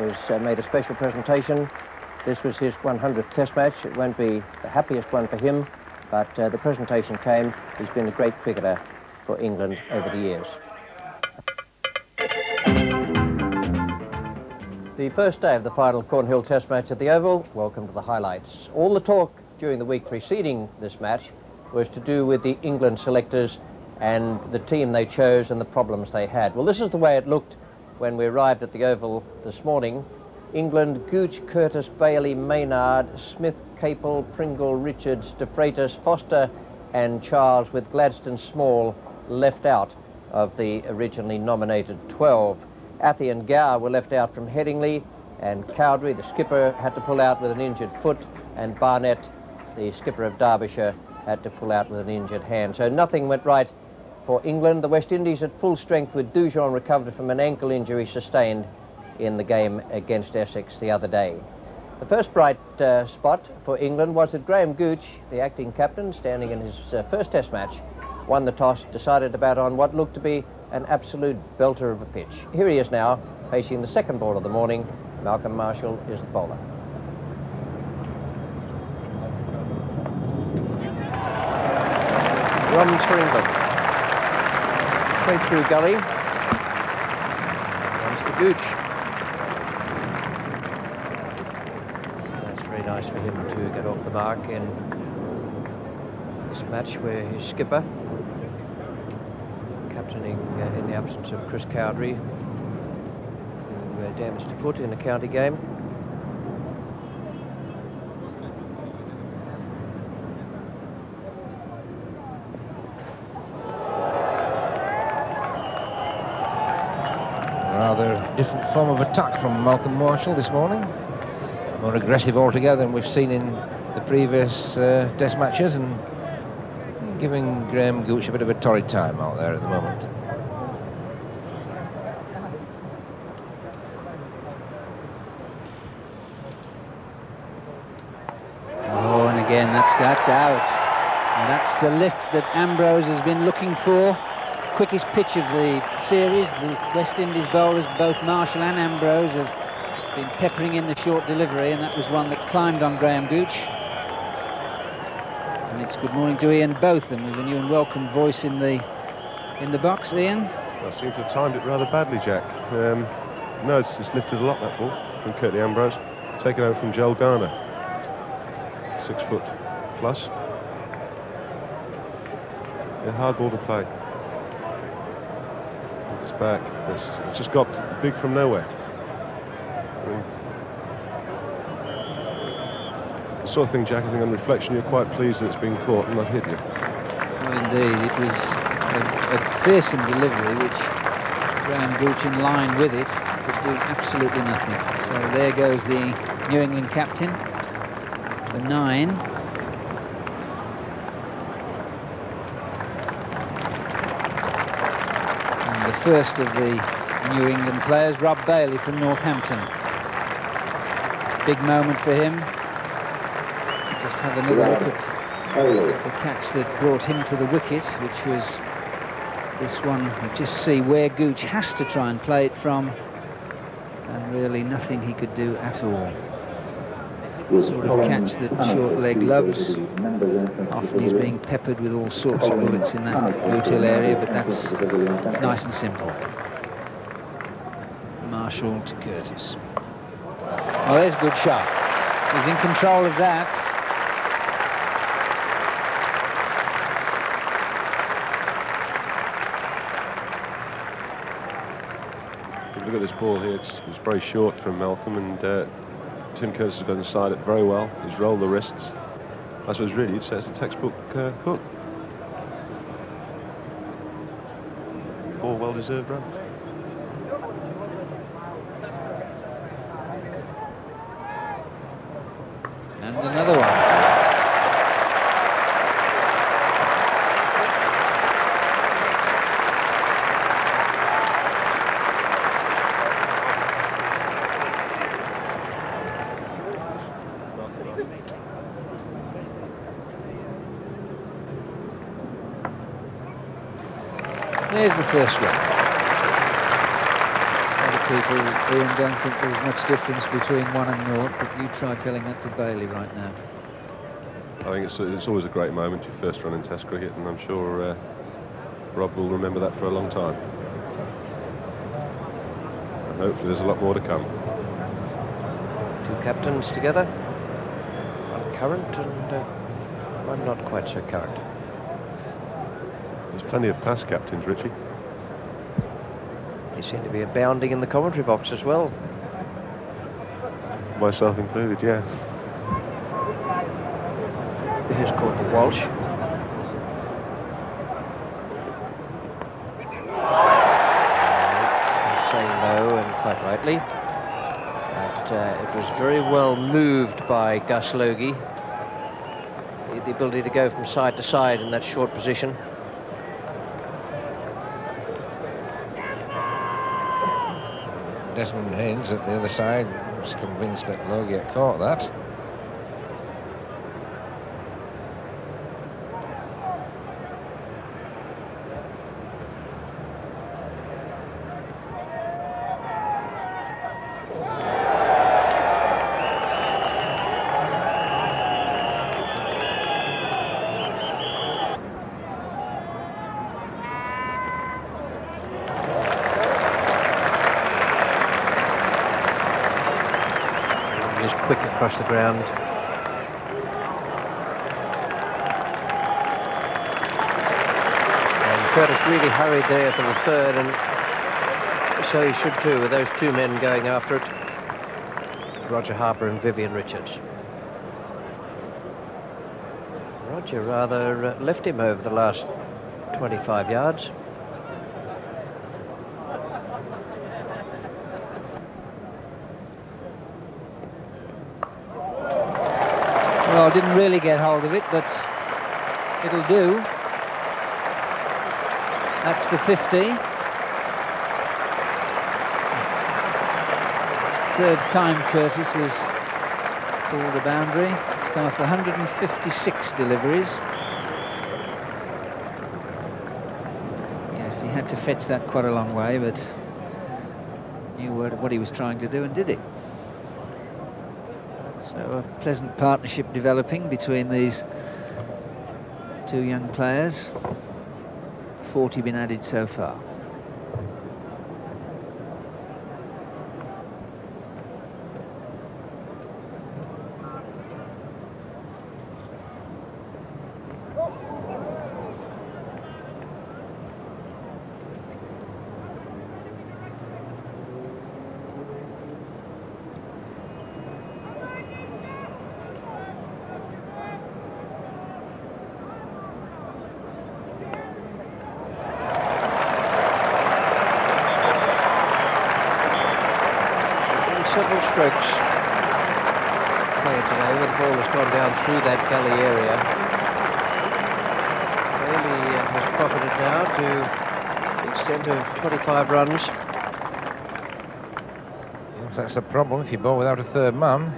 was made a special presentation. This was his 100th Test match. It won't be the happiest one for him, but the presentation came. He's been a great cricketer for England over the years. The first day of the final Cornhill Test match at the Oval. Welcome to the highlights. All the talk during the week preceding this match was to do with the England selectors and the team they chose and the problems they had. Well, this is the way it looked when we arrived at the Oval this morning. England: Gooch, Curtis, Bailey, Maynard, Smith, Capel, Pringle, Richards, De Freitas, Foster and Charles, with Gladstone Small left out of the originally nominated 12. Athy and Gower were left out from Headingley, and Cowdrey, the skipper, had to pull out with an injured foot, and Barnett, the skipper of Derbyshire, had to pull out with an injured hand. So nothing went right for England. The West Indies at full strength, with Dujon recovered from an ankle injury sustained in the game against Essex the other day. The first bright spot for England was that Graham Gooch, the acting captain, standing in his first Test match, won the toss, decided to bat on what looked to be an absolute belter of a pitch. Here he is now, facing the second ball of the morning. Malcolm Marshall is the bowler. Runs for England. Straight through gully. Runs to Gooch. That's very nice for him to get off the mark in this match, where his skipper, captaining in the absence of Chris Cowdrey, who damaged a foot in a county game. Rather different form of attack from Malcolm Marshall this morning. More aggressive altogether than we've seen in the previous Test matches, and giving Graham Gooch a bit of a torrid time out there at the moment. Oh, and again, that's out. And that's the lift that Ambrose has been looking for. Quickest pitch of the series. The West Indies bowlers, both Marshall and Ambrose, have been peppering in the short delivery, and that was one that climbed on Graham Gooch. And it's good morning to Ian Botham, with a new and welcome voice in the box. Ian? I seem to have timed it rather badly, Jack. No, it's lifted a lot, that ball, from CURTLY Ambrose. Taken over from Joel Garner. 6 foot plus. A hard ball to play. It's back. It's just got big from nowhere. The sort of thing, Jack, I think on reflection you're quite pleased that it's been caught and not hit you. Well, indeed, it was a fearsome delivery, which Graham Gooch, in line with it, could do absolutely nothing. So there goes the New England captain, the 9. And the first of the New England players, Rob Bailey from Northampton. Big moment for him. Just have another look at the catch that brought him to the wicket, which was this one. You just see where Gooch has to try and play it from, and really nothing he could do at all. The sort of catch that short leg loves. Often he's being peppered with all sorts of bullets in that Blue Till area, but that's nice and simple. Marshall to Curtis. Oh, there's a good shot. He's in control of that. Look at this ball here, it's very short from Malcolm, and Tim Curtis has got inside it very well. He's rolled the wrists. That's what really, you'd say it's a textbook hook. 4 well-deserved runs. And another one. There's the first one. people, Ian, don't think there's much difference between 1 and 0, but you try telling that to Bailey right now. I think it's always a great moment, your first run in Test cricket, and I'm sure Rob will remember that for a long time. And hopefully there's a lot more to come. Two captains together, one current and one not quite so current. There's plenty of past captains, Richie. They seem to be abounding in the commentary box as well. Myself included, yeah. Here's Corporal Walsh. Saying no, and quite rightly. But it was very well moved by Gus Logie. He had the ability to go from side to side in that short position. Desmond Haynes at the other side was convinced that Logie had caught that. Quick across the ground. And Curtis really hurried there for the third, and so he should too, with those two men going after it. Roger Harper and Vivian Richards. Roger rather left him over the last 25 yards. Well, didn't really get hold of it, but it'll do. That's the 50. Third time Curtis has pulled a boundary. It's come off 156 deliveries. Yes, he had to fetch that quite a long way, but knew what he was trying to do and did it. So a pleasant partnership developing between these two young players. 40 been added so far. Several strokes played today when the ball has gone down through that gully area. Bailey has profited now to the extent of 25 runs. Yes, that's the problem. If you bowl without a third man,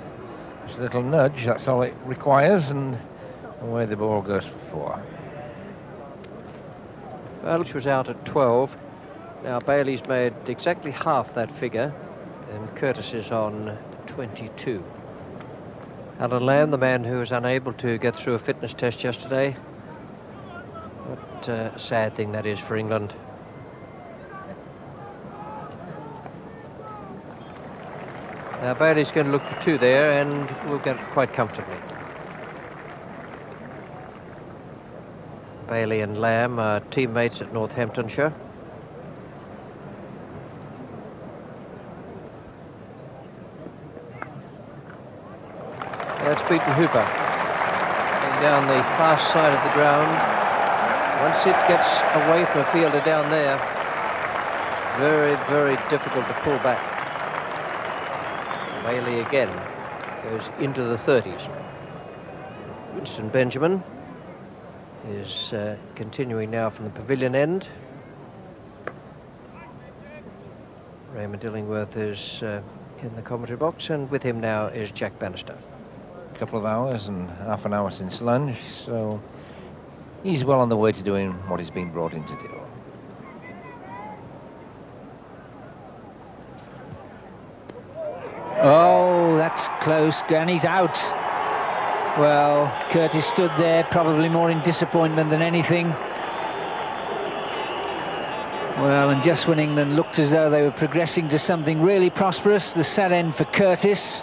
just a little nudge, that's all it requires, and away the ball goes for 4. Welsh was out at 12. Now Bailey's made exactly half that figure, and Curtis is on 22. Alan Lamb, the man who was unable to get through a fitness test yesterday. What a sad thing that is for England. Now Bailey's going to look for 2 there, and we'll get it quite comfortably. Bailey and Lamb are teammates at Northamptonshire. That's beaten Hooper. Going down the fast side of the ground. Once it gets away from a fielder down there, very, very difficult to pull back. Bailey again goes into the 30s. Winston Benjamin is continuing now from the pavilion end. Raymond Illingworth is in the commentary box, and with him now is Jack Bannister. A couple of hours and half an hour since lunch, so he's well on the way to doing what he's been brought in to do. Oh, that's close, and he's out. Well, Curtis stood there, probably more in disappointment than anything. Well, and just when England looked as though they were progressing to something really prosperous, the sad end for Curtis.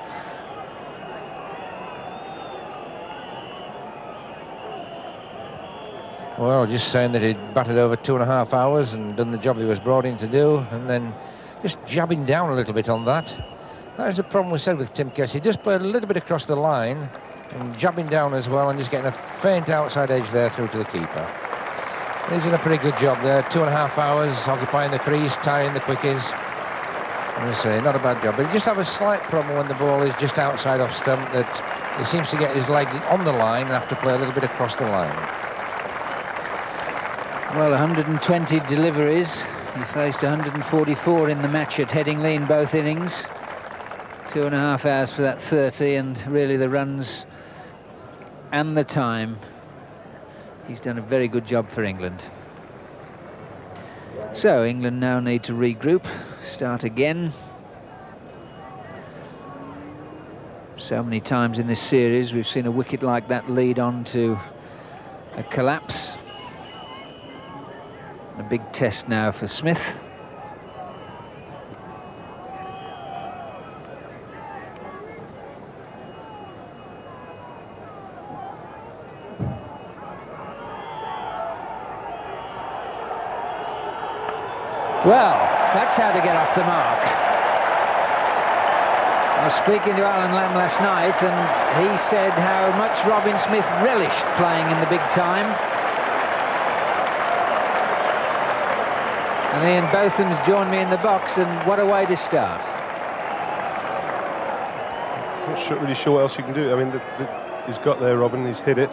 Well, just saying that he'd batted over 2.5 hours and done the job he was brought in to do, and then just jabbing down a little bit on that. That is the problem we said with Tim Kessie. He just played a little bit across the line and jabbing down as well, and just getting a faint outside edge there through to the keeper. He's done a pretty good job there. 2.5 hours occupying the crease, tying the quickies. As I say, not a bad job, but he just have a slight problem when the ball is just outside off stump, that he seems to get his leg on the line and have to play a little bit across the line. Well, 120 deliveries. He faced 144 in the match at Headingley in both innings. 2.5 hours for that 30, and really the runs and the time. He's done a very good job for England. So England now need to regroup, start again. So many times in this series we've seen a wicket like that lead on to a collapse. A big test now for Smith. Well, that's how to get off the mark. I was speaking to Alan Lamb last night, and he said how much Robin Smith relished playing in the big time. And Ian Botham's joined me in the box, and what a way to start. Not really sure what else you can do. I mean, he's got there, Robin, he's hit it.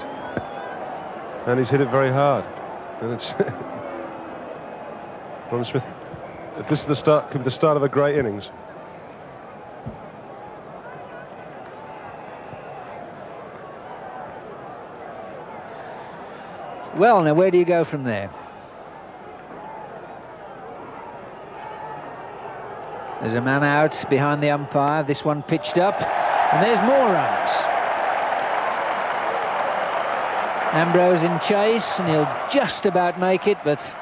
And he's hit it very hard. And it's... Robin Smith, if this is the start, could be the start of a great innings. Well, now where do you go from there? There's a man out behind the umpire, this one pitched up, and there's more runs. Ambrose in chase, and he'll just about make it, but,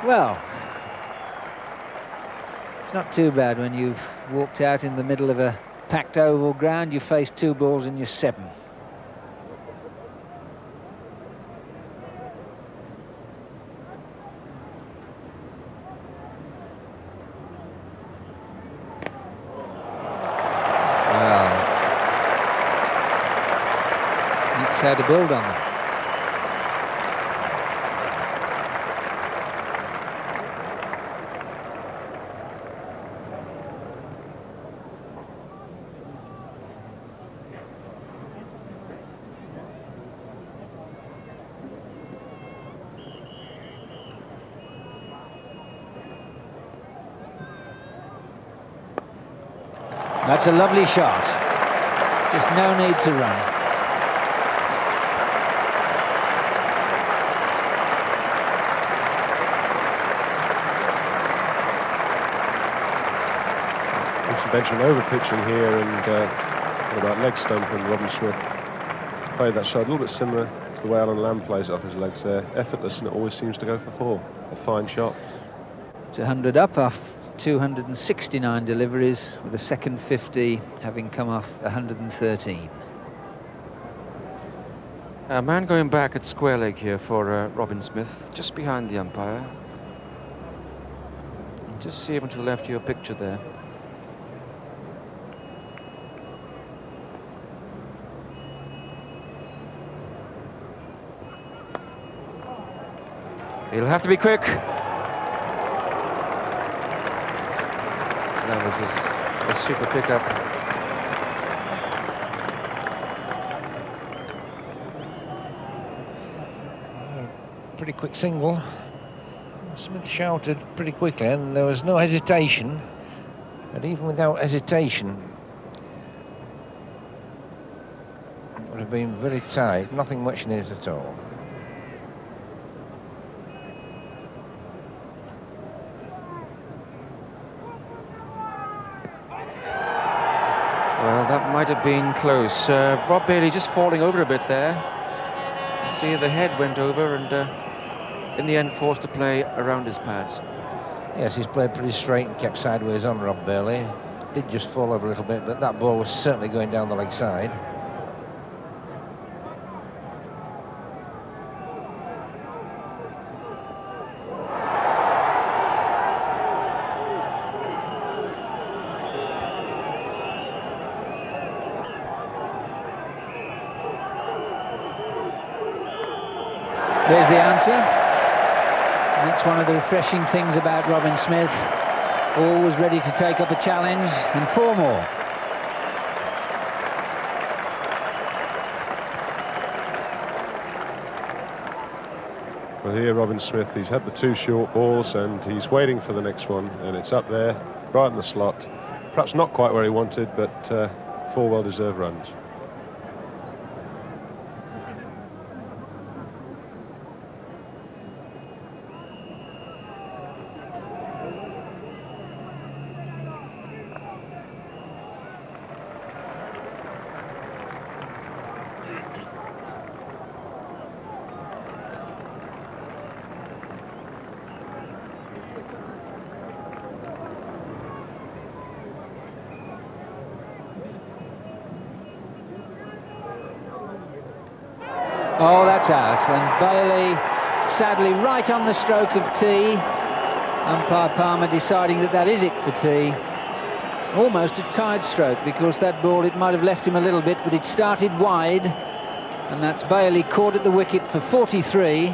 well, it's not too bad when you've walked out in the middle of a packed oval ground, you face 2 balls and you're 7. How to build on them. That's a lovely shot. Just no need to run. Benjamin over pitching here, and what about leg stump, and Robin Smith played that shot a little bit similar to the way Alan Lamb plays it off his legs there. Effortless, and it always seems to go for 4. A fine shot. It's 100 up off 269 deliveries, with the second 50 having come off 113. A man going back at square leg here for Robin Smith, just behind the umpire. Just see him to the left of your picture there. He'll have to be quick. That was a super pickup. Pretty quick single. Smith shouted pretty quickly, and there was no hesitation. But even without hesitation, it would have been very tight. Nothing much in it at all. that might have been close. Rob Bailey just falling over a bit there. You see the head went over and in the end forced to play around his pads. Yes, he's played pretty straight and kept sideways on Rob Bailey. Did just fall over a little bit, but that ball was certainly going down the leg side. There's the answer. That's one of the refreshing things about Robin Smith. Always ready to take up a challenge, and 4 more. Well, here Robin Smith, he's had the 2 short balls and he's waiting for the next one, and it's up there, right in the slot. Perhaps not quite where he wanted, but 4 well-deserved runs. Oh, that's out, and Bailey sadly right on the stroke of tee. Umpire Palmer deciding that that is it for tee. Almost a tied stroke, because that ball, it might have left him a little bit, but it started wide, and that's Bailey caught at the wicket for 43,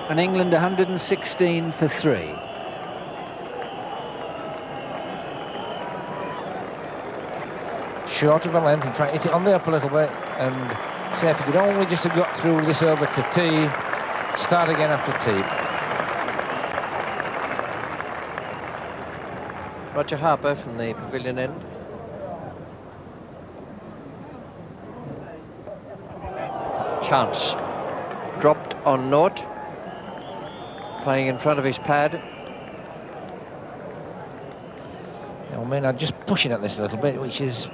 and England 116 for 3. Short of a length and try to hit it on the up a little bit, and say if he could only just have got through this over to tee, start again after tee. Roger Harper from the pavilion end. Chance dropped on naught, playing in front of his pad. I mean, I'm just pushing at this a little bit, which is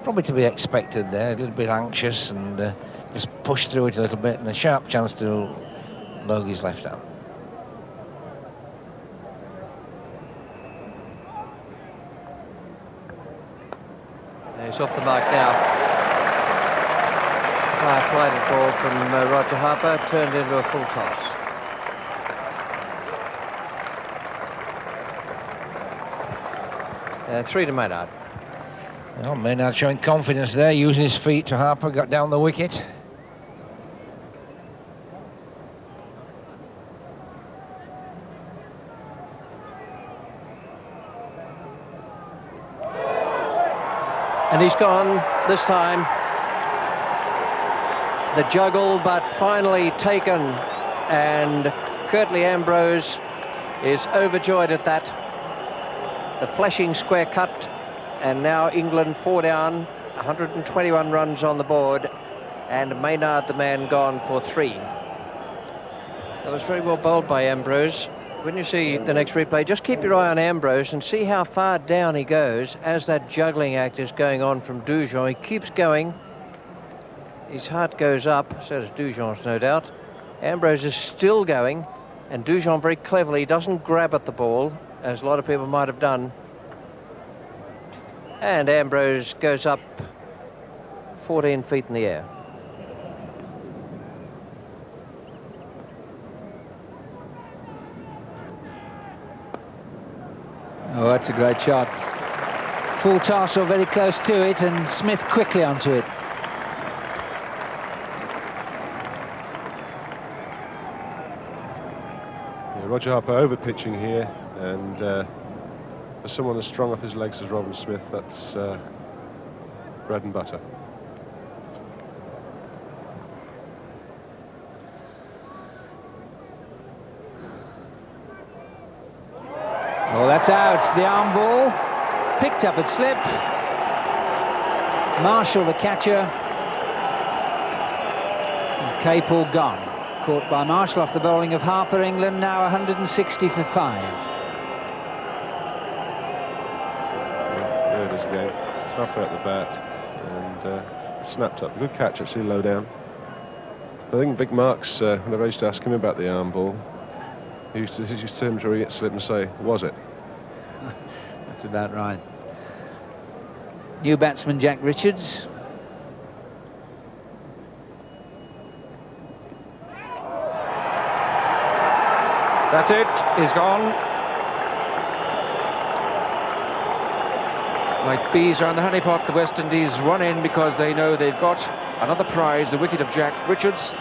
probably to be expected there. A little bit anxious, and just push through it a little bit, and a sharp chance to log his left arm. He's off the mark now. High flighted ball from Roger Harper, turned into a full toss. Three to Maynard. Well, Maynard showing confidence there, using his feet to Harper, got down the wicket. And he's gone this time. The juggle, but finally taken. And Curtly Ambrose is overjoyed at that. The flashing square cut. And now England 4 down, 121 runs on the board. And Maynard, the man, gone for 3. That was very well bowled by Ambrose. When you see the next replay, just keep your eye on Ambrose and see how far down he goes as that juggling act is going on from Dujon. He keeps going. His heart goes up, so does Dujon's, no doubt. Ambrose is still going, and Dujon very cleverly doesn't grab at the ball, as a lot of people might have done. And Ambrose goes up 14 feet in the air. Oh, that's a great shot. Full toss or very close to it, and Smith quickly onto it. Yeah, Roger Harper over pitching here, and for someone as strong off his legs as Robin Smith, that's bread and butter. Oh, that's out. The arm ball picked up at slip. Marshall, the catcher. And Capel gone. Caught by Marshall off the bowling of Harper. England now 160 for 5. There it is again. halfway at the bat, and snapped up. Good catch, actually, low down. I think Big Mark's, whenever I used to ask him about the arm ball, he used to turn to get slip and say, was it? That's about right. New batsman Jack Richards. That's it, he's gone. Like bees around the honeypot, the West Indies run in because they know they've got another prize, the wicket of Jack Richards,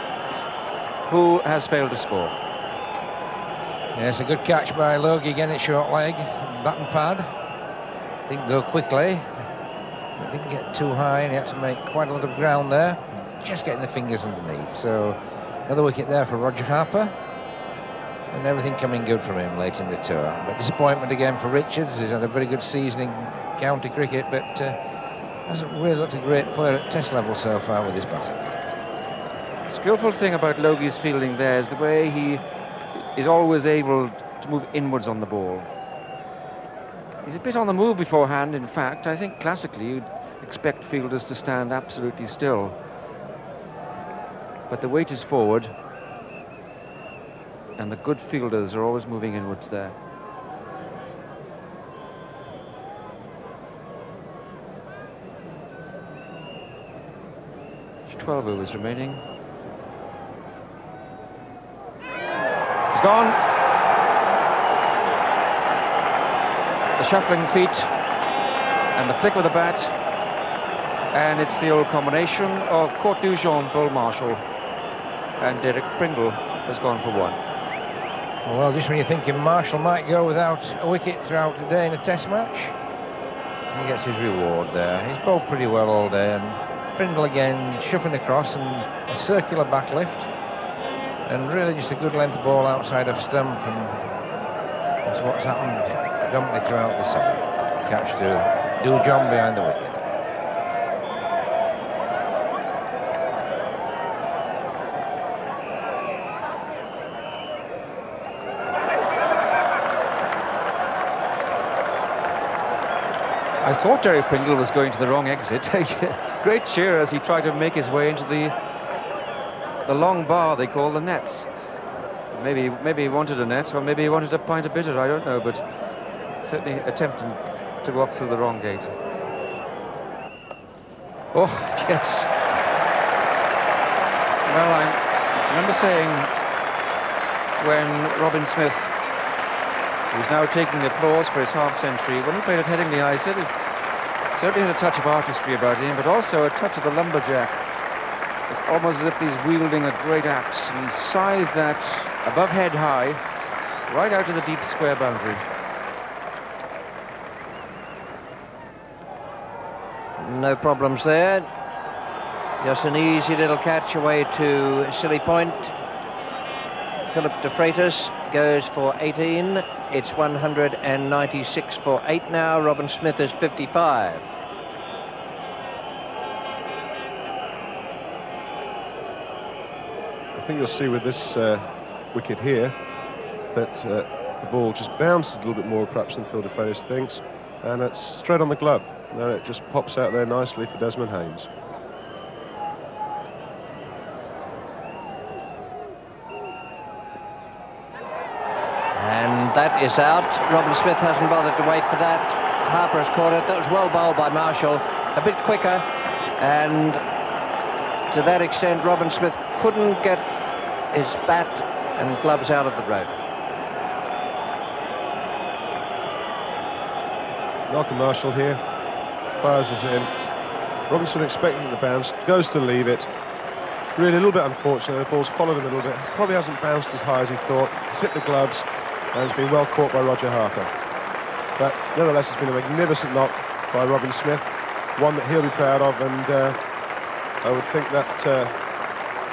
who has failed to score. Yes, a good catch by Logie again at short leg, bat and pad. Didn't go quickly, but didn't get too high, and he had to make quite a lot of ground there, just getting the fingers underneath. So another wicket there for Roger Harper, and everything coming good from him late in the tour. But disappointment again for Richards. He's had a very good season in county cricket, but hasn't really looked a great player at test level so far with his batting. The skillful thing about Logie's fielding there is the way he is always able to move inwards on the ball. He's a bit on the move beforehand, in fact. I think classically you'd expect fielders to stand absolutely still. But the weight is forward, and the good fielders are always moving inwards there. There's 12 overs remaining. He's gone. The shuffling feet and the flick with the bat, and it's the old combination of Court Dujon, Bull Marshall, and Derek Pringle has gone for one. Well, just when you're thinking Marshall might go without a wicket throughout the day in a test match, he gets his reward there. He's bowled pretty well all day, and Pringle again shuffling across and a circular back lift, and really just a good length ball outside of stump, and that's what's happened predominantly throughout the summer. Catch to Dujon behind the wicket. I thought Derek Pringle was going to the wrong exit. Great cheer as he tried to make his way into the long bar they call the nets. Maybe he wanted a net, or maybe he wanted a pint of bitter, I don't know, but certainly attempting to go off through the wrong gate. Oh, yes. Well, I remember saying when Robin Smith, who's now taking the applause for his half-century, when he played at Headingley, I said it certainly had a touch of artistry about him, but also a touch of the lumberjack. It's almost as if he's wielding a great axe, and he's scythed that above head high, right out to the deep square boundary. No problems there. Just an easy little catch away to Silly Point. Philip de Freitas goes for 18. It's 196 for 8 now. Robin Smith is 55. I think you'll see with this wicket here that the ball just bounced a little bit more perhaps than Phil de Freitas thinks, and it's straight on the glove. Now it just pops out there nicely for Desmond Haynes. And that is out. Robin Smith hasn't bothered to wait for that. Harper has caught it. That was well bowled by Marshall. A bit quicker, and to that extent Robin Smith couldn't get his bat and gloves out of the road. Malcolm Marshall here fires us in. Robin Smith expecting the bounce, goes to leave it. Really a little bit unfortunate. The ball's followed him a little bit. Probably hasn't bounced as high as he thought. He's hit the gloves and has been well caught by Roger Harper. But nevertheless, it's been a magnificent knock by Robin Smith, one that he'll be proud of, and I would think that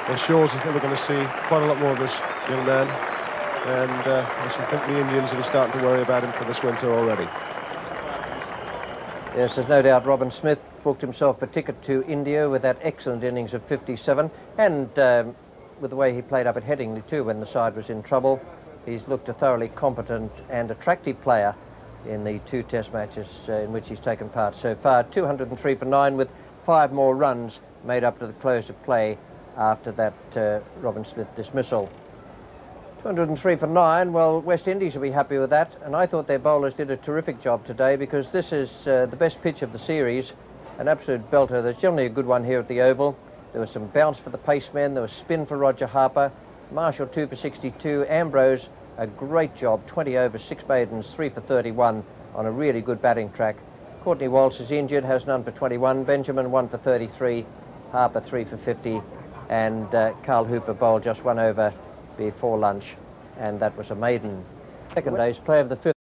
ensures us that we're going to see quite a lot more of this young man, and I should think the Indians will be starting to worry about him for this winter already. Yes, there's no doubt Robin Smith booked himself a ticket to India with that excellent innings of 57, and with the way he played up at Headingley too when the side was in trouble. He's looked a thoroughly competent and attractive player in the 2 test matches in which he's taken part so far. 203 for 9 with 5 more runs made up to the close of play after that Robin Smith dismissal. 203 for 9, well, West Indies will be happy with that, and I thought their bowlers did a terrific job today, because this is the best pitch of the series, an absolute belter. There's generally a good one here at the Oval. There was some bounce for the pacemen, there was spin for Roger Harper, Marshall 2 for 62, Ambrose a great job, 20 overs, 6 maidens, 3 for 31 on a really good batting track. Courtney Walsh is injured, has none for 21, Benjamin 1 for 33, Harper 3 for 50, and Carl Hooper bowled just 1 over before lunch, and that was a maiden. Second day's player of the 5th.